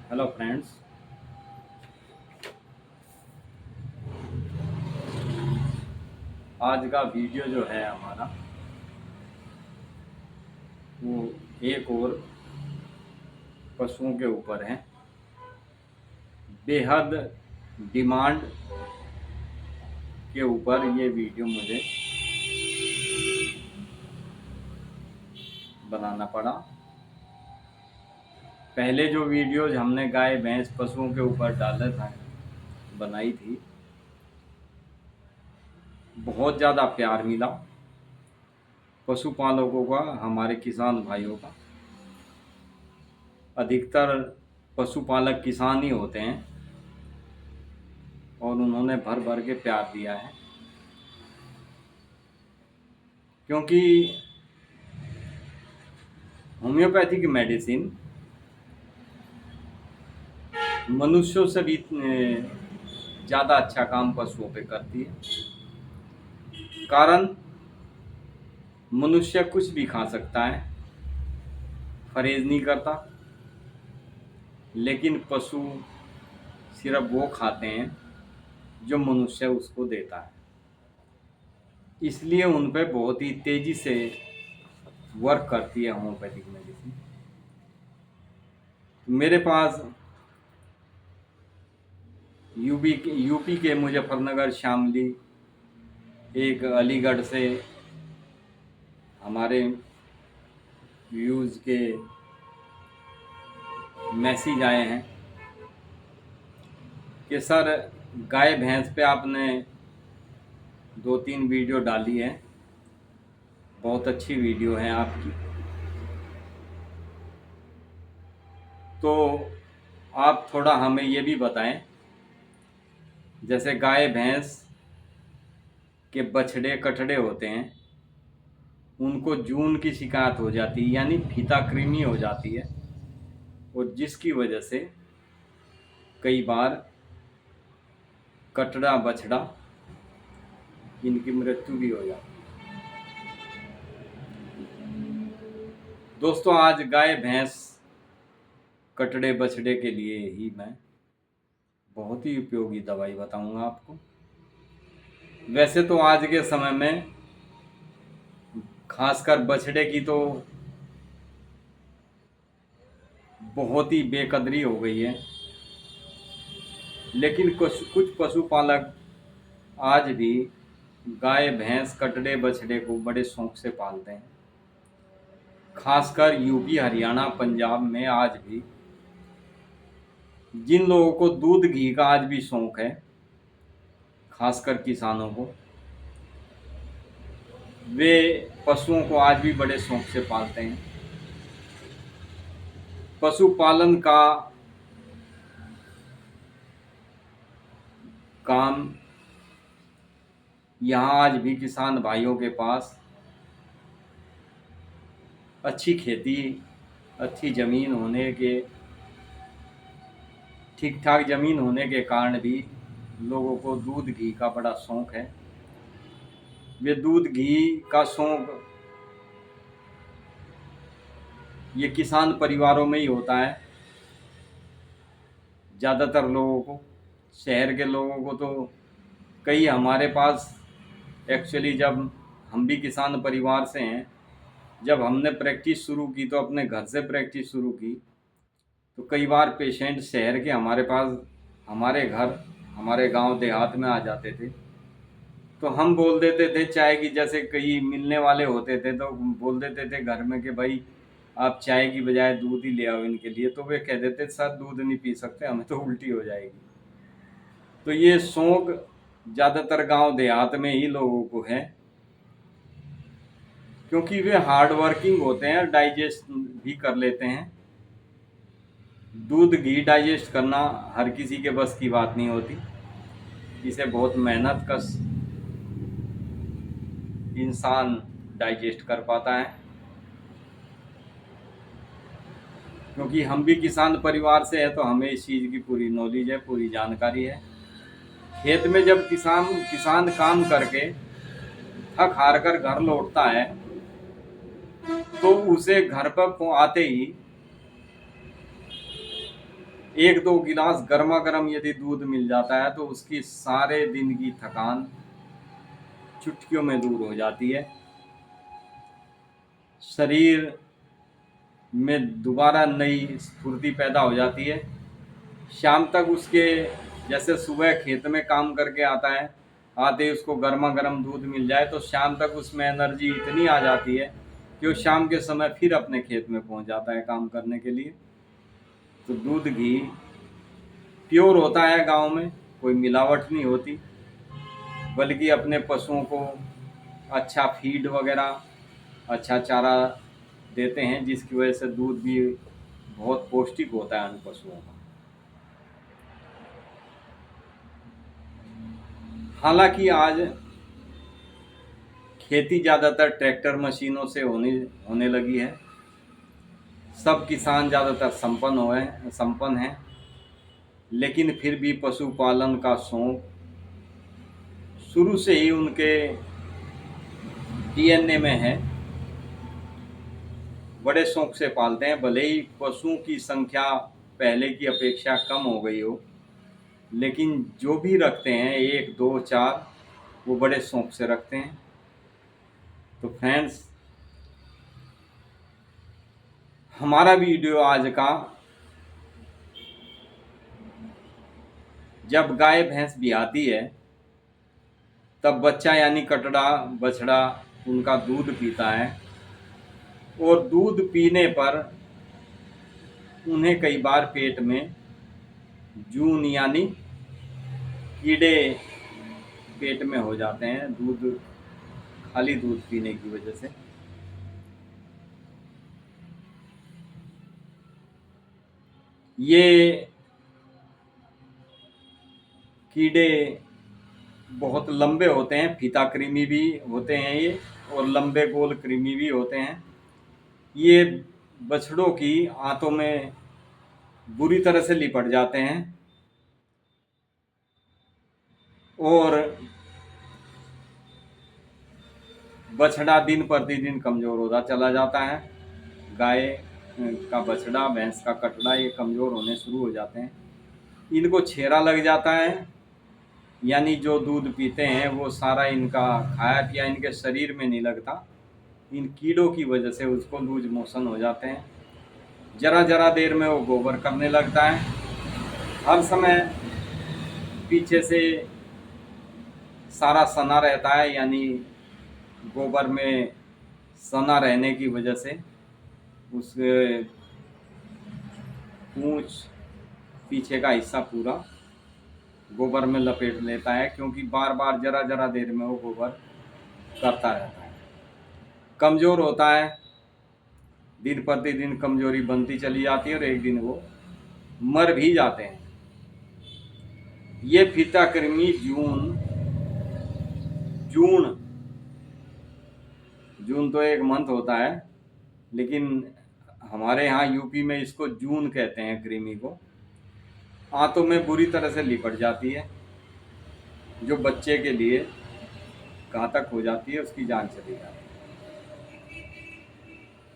Hello friends. आज का video जो है हमारा वो एक और पशुओं के ऊपर है। बेहद डिमांड के ऊपर ये वीडियो मुझे बनाना पड़ा। पहले जो वीडियोज हमने गाय भैंस पशुओं के ऊपर डाला था बनाई थी, बहुत ज़्यादा प्यार मिला पशुपालकों का, हमारे किसान भाइयों का। अधिकतर पशुपालक किसान ही होते हैं और उन्होंने भर भर के प्यार दिया है, क्योंकि होम्योपैथिक मेडिसिन मनुष्यों से भी ज़्यादा अच्छा काम पशुओं पे करती है। कारण मनुष्य कुछ भी खा सकता है, परहेज नहीं करता, लेकिन पशु सिर्फ वो खाते हैं जो मनुष्य उसको देता है। इसलिए उन पे बहुत ही तेज़ी से वर्क करती है होम्योपैथिक मेडिसिन। मेरे पास यूपी के मुजफ्फरनगर शामली, एक अलीगढ़ से हमारे व्यूज़ के मैसेज आए हैं कि सर गाय भैंस पे आपने 2-3 वीडियो डाली है, बहुत अच्छी वीडियो है आपकी, तो आप थोड़ा हमें ये भी बताएं, जैसे गाय भैंस के बछड़े कटड़े होते हैं, उनको जून की शिकायत हो जाती है, यानी फीता कृमि हो जाती है, और जिसकी वजह से कई बार कटड़ा बछड़ा इनकी मृत्यु भी हो जाती है। दोस्तों, आज गाय भैंस कटड़े बछड़े के लिए ही मैं बहुत ही उपयोगी दवाई बताऊंगा आपको। वैसे तो आज के समय में खासकर बछड़े की तो बहुत ही बेकदरी हो गई है, लेकिन कुछ पशुपालक आज भी गाय भैंस कटड़े बछड़े को बड़े शौक से पालते हैं। खासकर यूपी हरियाणा पंजाब में आज भी जिन लोगों को दूध घी का आज भी शौक है, खासकर किसानों को, वे पशुओं को आज भी बड़े शौक से पालते हैं। पशुपालन का काम यहाँ आज भी किसान भाइयों के पास अच्छी खेती, अच्छी ज़मीन होने के, ठीक ठाक ज़मीन होने के कारण भी लोगों को दूध घी का बड़ा शौक है। वे दूध घी का शौक ये किसान परिवारों में ही होता है। ज़्यादातर लोगों को, शहर के लोगों को तो कई, हमारे पास एक्चुअली जब हम भी किसान परिवार से हैं, जब हमने प्रैक्टिस शुरू की तो अपने घर से प्रैक्टिस शुरू की, तो कई बार पेशेंट शहर के हमारे पास, हमारे घर, हमारे गांव देहात में आ जाते थे, तो हम बोल देते थे, चाय की, जैसे कई मिलने वाले होते थे तो बोल देते थे घर में कि भाई आप चाय की बजाय दूध ही ले आओ इनके लिए, तो वे कह देते सर दूध नहीं पी सकते, हमें तो उल्टी हो जाएगी। तो ये शौक ज़्यादातर गांव देहात में ही लोगों को है, क्योंकि वे हार्ड वर्किंग होते हैं, डाइजेस्ट भी कर लेते हैं। दूध घी डाइजेस्ट करना हर किसी के बस की बात नहीं होती, इसे बहुत मेहनत कश इंसान डाइजेस्ट कर पाता है। क्योंकि हम भी किसान परिवार से हैं तो हमें इस चीज़ की पूरी नॉलेज है, पूरी जानकारी है। खेत में जब किसान काम करके थक हार कर घर लौटता है, तो उसे घर पर आते ही एक दो गिलास गर्मा गर्म यदि दूध मिल जाता है तो उसकी सारे दिन की थकान चुटकियों में दूर हो जाती है। शरीर में दोबारा नई स्फूर्ति पैदा हो जाती है। शाम तक उसके, जैसे सुबह खेत में काम करके आता है, आते ही उसको गर्मा गर्म दूध मिल जाए तो शाम तक उसमें एनर्जी इतनी आ जाती है कि वो शाम के समय फिर अपने खेत में पहुंच जाता है काम करने के लिए। तो दूध घी प्योर होता है गांव में, कोई मिलावट नहीं होती, बल्कि अपने पशुओं को अच्छा फीड वगैरह, अच्छा चारा देते हैं, जिसकी वजह से दूध भी बहुत पौष्टिक होता है उन पशुओं का। हालांकि आज खेती ज़्यादातर ट्रैक्टर मशीनों से होने होने लगी है। सब किसान ज़्यादातर संपन्न हैं, लेकिन फिर भी पशुपालन का शौक शुरू से ही उनके डीएनए में है। बड़े शौक से पालते हैं, भले ही पशुओं की संख्या पहले की अपेक्षा कम हो गई हो, लेकिन जो भी रखते हैं, एक दो चार, वो बड़े शौक से रखते हैं। तो फ्रेंड्स, हमारा वीडियो आज का, जब गाय भैंस ब्याती है तब बच्चा यानी कटड़ा बछड़ा उनका दूध पीता है, और दूध पीने पर उन्हें कई बार पेट में जून यानी कीड़े पेट में हो जाते हैं, खाली दूध पीने की वजह से। ये कीड़े बहुत लंबे होते हैं, फीता कृमि भी होते हैं ये, और लंबे गोल कृमि भी होते हैं। ये बछड़ों की आंतों में बुरी तरह से लिपट जाते हैं और बछड़ा दिन प्रतिदिन कमज़ोर होता चला जाता है। गाय का बछड़ा, भैंस का कटड़ा, ये कमज़ोर होने शुरू हो जाते हैं। इनको छेरा लग जाता है, यानी जो दूध पीते हैं वो सारा इनका खाया पिया इनके शरीर में नहीं लगता। इन कीड़ों की वजह से उसको लूज मोशन हो जाते हैं। जरा जरा देर में वो गोबर करने लगता है। हर समय पीछे से सारा सना रहता है, यानी गोबर में सना रहने की वजह से उस पूंछ, पीछे का हिस्सा पूरा गोबर में लपेट लेता है, क्योंकि बार बार जरा जरा देर में वो गोबर करता रहता है। कमज़ोर होता है, दिन प्रतिदिन कमजोरी बनती चली जाती है और एक दिन वो मर भी जाते हैं। ये फीता कृमि जून जून तो एक मंथ होता है, लेकिन हमारे यहाँ यूपी में इसको जून कहते हैं। कृमि को आंतों में बुरी तरह से लिपट जाती है, जो बच्चे के लिए घातक हो जाती है, उसकी जान चली जाती है।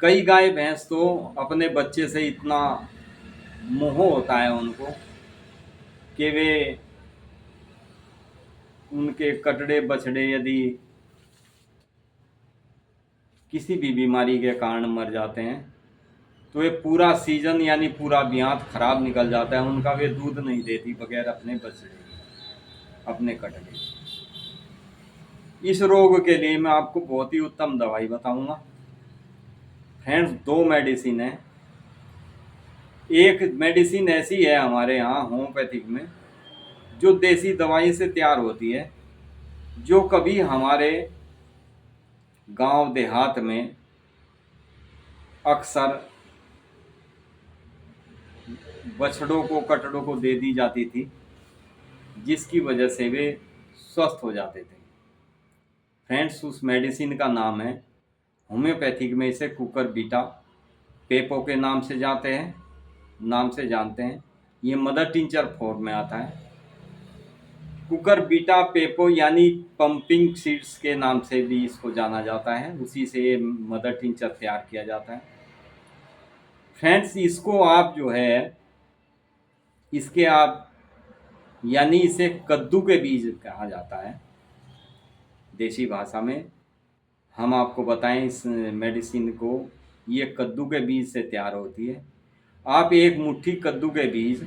कई गाय भैंस तो अपने बच्चे से इतना मोह होता है उनको कि वे उनके कटड़े बछड़े यदि किसी भी बीमारी के कारण मर जाते हैं तो ये पूरा सीजन यानी पूरा ब्यात खराब निकल जाता है उनका। वे दूध नहीं देती बगैर अपने बछड़े, अपने कटड़े। इस रोग के लिए मैं आपको बहुत ही उत्तम दवाई बताऊंगा फ्रेंड्स। दो मेडिसिन है। एक मेडिसिन ऐसी है हमारे यहाँ होम्योपैथिक में, जो देसी दवाई से तैयार होती है, जो कभी हमारे गांव देहात में अक्सर बछड़ों को, कटड़ों को दे दी जाती थी, जिसकी वजह से वे स्वस्थ हो जाते थे। फ्रेंड्स, उस मेडिसिन का नाम है, होम्योपैथिक में इसे कुकर बीटा पेपो के नाम से जानते हैं। ये मदर टिंचर फॉर्म में आता है। कुकर बीटा पेपो यानी पंपिंग सीड्स के नाम से भी इसको जाना जाता है, उसी से ये मदर टिंचर तैयार किया जाता है। फ्रेंड्स, इसको आप जो है इसके आप यानी इसे कद्दू के बीज कहा जाता है देसी भाषा में। हम आपको बताएं इस मेडिसिन को, ये कद्दू के बीज से तैयार होती है। आप एक मुट्ठी कद्दू के बीज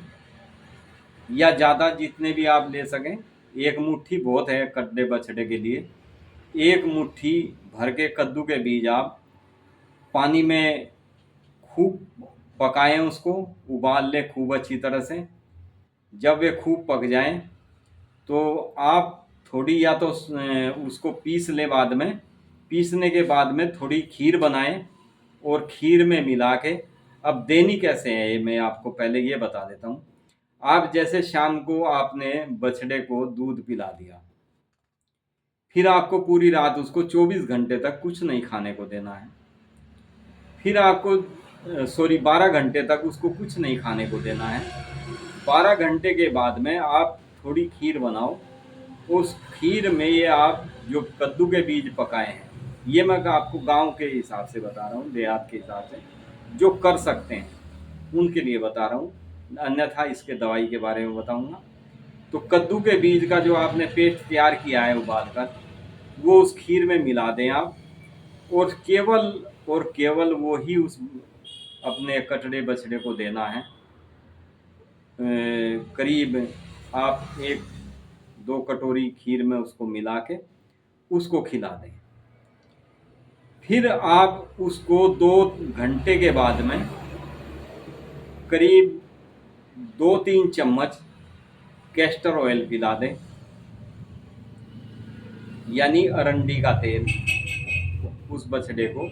या ज़्यादा जितने भी आप ले सकें, एक मुट्ठी बहुत है कट्टे बछड़े के लिए। एक मुट्ठी भर के कद्दू के बीज आप पानी में खूब पकाएं, उसको उबाल लें खूब अच्छी तरह से। जब वे खूब पक जाएं तो आप थोड़ी या तो उसको पीस लें, बाद में पीसने के बाद में थोड़ी खीर बनाएं और खीर में मिला के। अब देनी कैसे है ये मैं आपको पहले ये बता देता हूँ। आप जैसे शाम को आपने बछड़े को दूध पिला दिया, फिर आपको पूरी रात उसको 24 घंटे तक कुछ नहीं खाने को देना है। फिर आपको 12 घंटे तक उसको कुछ नहीं खाने को देना है। 12 घंटे के बाद में आप थोड़ी खीर बनाओ। उस खीर में ये आप जो कद्दू के बीज पकाए हैं, ये मैं आपको गांव के हिसाब से बता रहा हूँ, देहात के हिसाब से जो कर सकते हैं उनके लिए बता रहा हूँ, अन्यथा इसके दवाई के बारे में बताऊँगा। तो कद्दू के बीज का जो आपने पेस्ट तैयार किया है उबाल कर, वो उस खीर में मिला दें आप। और केवल वो ही उस अपने कटड़े बछड़े को देना है। करीब आप 1-2 कटोरी खीर में उसको मिला के उसको खिला दें। फिर आप उसको 2 घंटे के बाद में करीब 2-3 चम्मच कैस्टर ऑयल पिला दें, यानी अरंडी का तेल। उस बछड़े को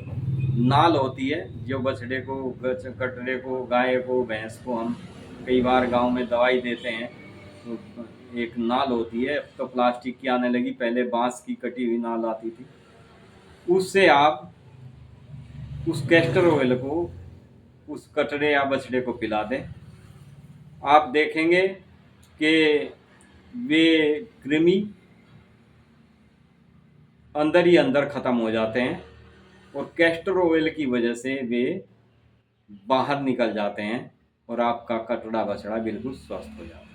नाल होती है, जो बछड़े को कटड़े को गाय को भैंस को हम कई बार गांव में दवाई देते हैं, तो एक नाल होती है। तो प्लास्टिक की आने लगी, पहले बांस की कटी हुई नाल आती थी। उससे आप उस कैस्टर ऑयल को उस कटड़े या बछड़े को पिला दें। आप देखेंगे कि वे कृमि अंदर ही अंदर ख़त्म हो जाते हैं और कैस्टर ऑयल की वजह से वे बाहर निकल जाते हैं और आपका कटड़ा बछड़ा बिल्कुल स्वस्थ हो जाता है।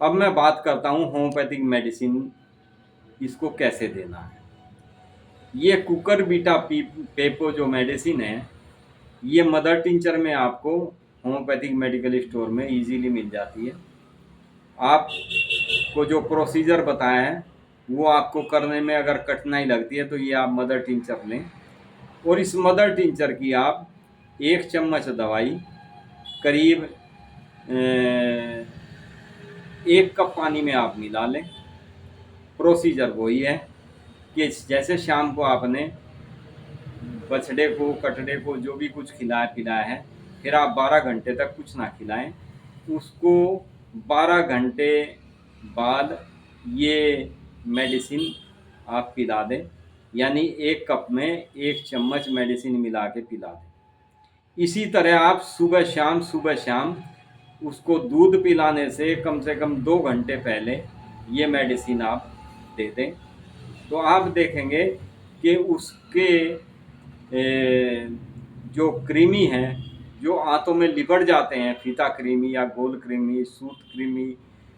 अब मैं बात करता हूँ होम्योपैथिक मेडिसिन, इसको कैसे देना है। ये कुकर बीटा पेपो जो मेडिसिन है, ये मदर टिंचर में आपको होम्योपैथिक मेडिकल स्टोर में इजीली मिल जाती है। आपको जो प्रोसीजर बताया है वो आपको करने में अगर कठिनाई लगती है तो ये आप मदर टिंचर लें, और इस मदर टिंचर की आप 1 चम्मच दवाई करीब 1 कप पानी में आप मिला लें। प्रोसीजर वही है कि जैसे शाम को आपने बछड़े को कटड़े को जो भी कुछ खिलाया पिलाया है, फिर आप 12 घंटे तक कुछ ना खिलाएं। उसको 12 घंटे बाद ये मेडिसिन आप पिला दें, यानी 1 कप में 1 चम्मच मेडिसिन मिला के पिला दें। इसी तरह आप सुबह शाम उसको दूध पिलाने से कम 2 घंटे पहले ये मेडिसिन आप दे दें। तो आप देखेंगे कि उसके जो कृमि हैं, जो आंतों में लिपट जाते हैं, फीता कृमि या गोल कृमि, सूत कृमि,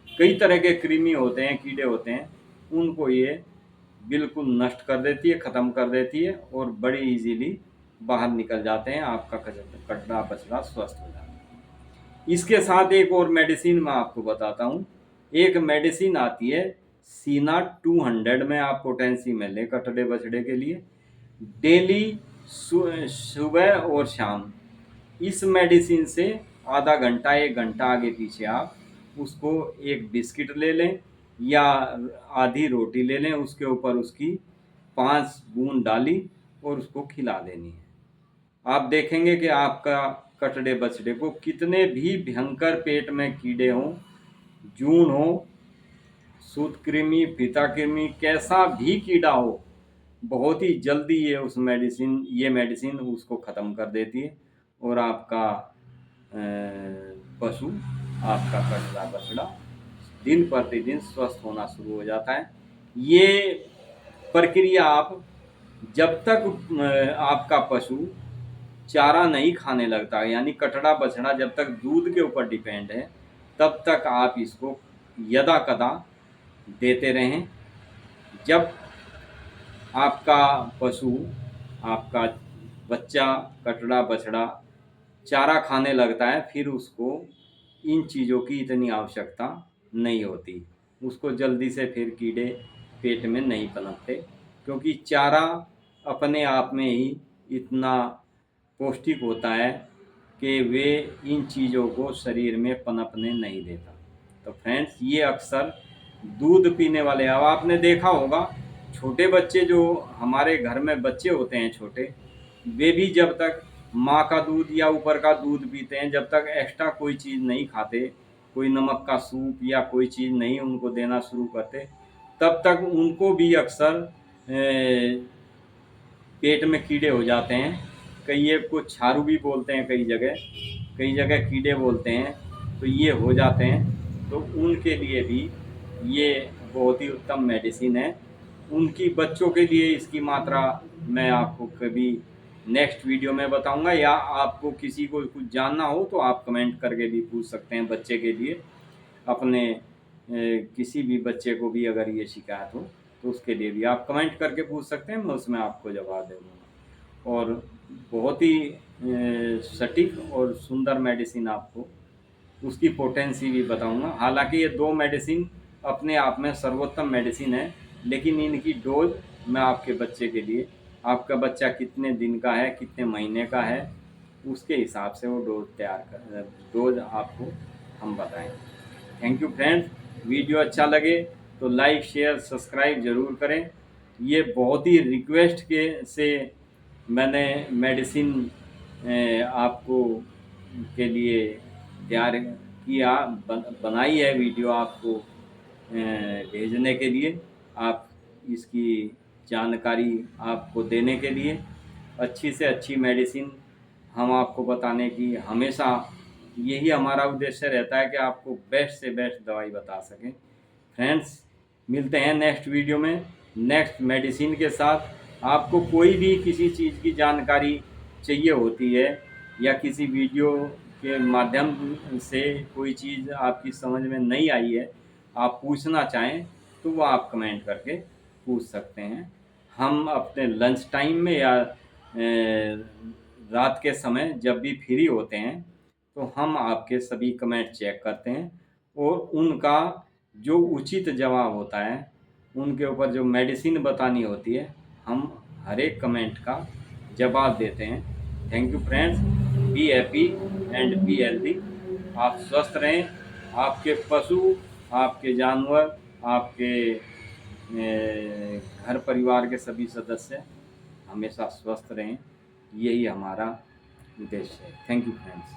कई तरह के कृमि होते हैं, कीड़े होते हैं, उनको ये बिल्कुल नष्ट कर देती है, ख़त्म कर देती है और बड़ी इजीली बाहर निकल जाते हैं। आपका कटड़ा बछड़ा स्वस्थ हो जाता है। इसके साथ एक और मेडिसिन मैं आपको बताता हूँ। एक मेडिसिन आती है सीना 200 में, आप पोटेंसी में लें कटड़े बछड़े के लिए डेली सुबह और शाम। इस मेडिसिन से आधा घंटा 1 घंटा आगे पीछे आप उसको एक बिस्किट ले लें या आधी रोटी ले लें, उसके ऊपर उसकी 5 बूंद डाली और उसको खिला देनी है। आप देखेंगे कि आपका कटड़े बछड़े को कितने भी भयंकर पेट में कीड़े हों, जून हो, सूत कृमि, फीता कृमि, कैसा भी कीड़ा हो, बहुत ही जल्दी ये मेडिसिन उसको ख़त्म कर देती है और आपका पशु, आपका कटड़ा बछड़ा दिन प्रतिदिन स्वस्थ होना शुरू हो जाता है। ये प्रक्रिया आप जब तक आपका पशु चारा नहीं खाने लगता, यानी कटड़ा बछड़ा जब तक दूध के ऊपर डिपेंड है, तब तक आप इसको यदा कदा देते रहें। जब आपका पशु, आपका बच्चा, कटड़ा बछड़ा चारा खाने लगता है, फिर उसको इन चीज़ों की इतनी आवश्यकता नहीं होती। उसको जल्दी से फिर कीड़े पेट में नहीं पनपते, क्योंकि चारा अपने आप में ही इतना पौष्टिक होता है कि वे इन चीज़ों को शरीर में पनपने नहीं देता। तो फ्रेंड्स, ये अक्सर दूध पीने वाले, अब आपने देखा होगा छोटे बच्चे, जो हमारे घर में बच्चे होते हैं छोटे, वे भी जब तक माँ का दूध या ऊपर का दूध पीते हैं, जब तक एक्स्ट्रा कोई चीज़ नहीं खाते, कोई नमक का सूप या कोई चीज़ नहीं उनको देना शुरू करते, तब तक उनको भी अक्सर पेट में कीड़े हो जाते हैं। कई एक को छारू भी बोलते हैं, कई जगह कीड़े बोलते हैं, तो ये हो जाते हैं। तो उनके लिए भी ये बहुत ही उत्तम मेडिसिन है। उनकी बच्चों के लिए इसकी मात्रा मैं आपको कभी नेक्स्ट वीडियो में बताऊंगा, या आपको किसी को कुछ जानना हो तो आप कमेंट करके भी पूछ सकते हैं। बच्चे के लिए अपने किसी भी बच्चे को भी अगर ये शिकायत हो तो उसके लिए भी आप कमेंट करके पूछ सकते हैं, मैं उसमें आपको जवाब दे दूँगा। और बहुत ही सटीक और सुंदर मेडिसिन आपको उसकी पोटेंसी भी बताऊंगा। हालांकि ये दो मेडिसिन अपने आप में सर्वोत्तम मेडिसिन है, लेकिन इनकी डोज मैं आपके बच्चे के लिए, आपका बच्चा कितने दिन का है, कितने महीने का है, उसके हिसाब से वो डोज आपको हम बताएंगे। Thank you friends. वीडियो अच्छा लगे तो लाइक शेयर सब्सक्राइब ज़रूर करें। ये बहुत ही रिक्वेस्ट से मैंने मेडिसिन आपको के लिए तैयार किया, बनाई है वीडियो आपको भेजने के लिए, आप इसकी जानकारी आपको देने के लिए, अच्छी से अच्छी मेडिसिन हम आपको बताने की हमेशा यही हमारा उद्देश्य रहता है कि आपको बेस्ट से बेस्ट दवाई बता सकें। फ्रेंड्स, मिलते हैं नेक्स्ट वीडियो में नेक्स्ट मेडिसिन के साथ। आपको कोई भी किसी चीज़ की जानकारी चाहिए होती है, या किसी वीडियो के माध्यम से कोई चीज़ आपकी समझ में नहीं आई है, आप पूछना चाहें तो वो आप कमेंट करके पूछ सकते हैं। हम अपने लंच टाइम में या रात के समय जब भी फ्री होते हैं, तो हम आपके सभी कमेंट चेक करते हैं, और उनका जो उचित जवाब होता है, उनके ऊपर जो मेडिसिन बतानी होती है, हम हर एक कमेंट का जवाब देते हैं। Thank you friends. Be happy and be healthy. आप स्वस्थ रहें, आपके पशु, आपके जानवर, आपके घर परिवार के सभी सदस्य हमेशा स्वस्थ रहें, यही हमारा उद्देश्य है। Thank you friends.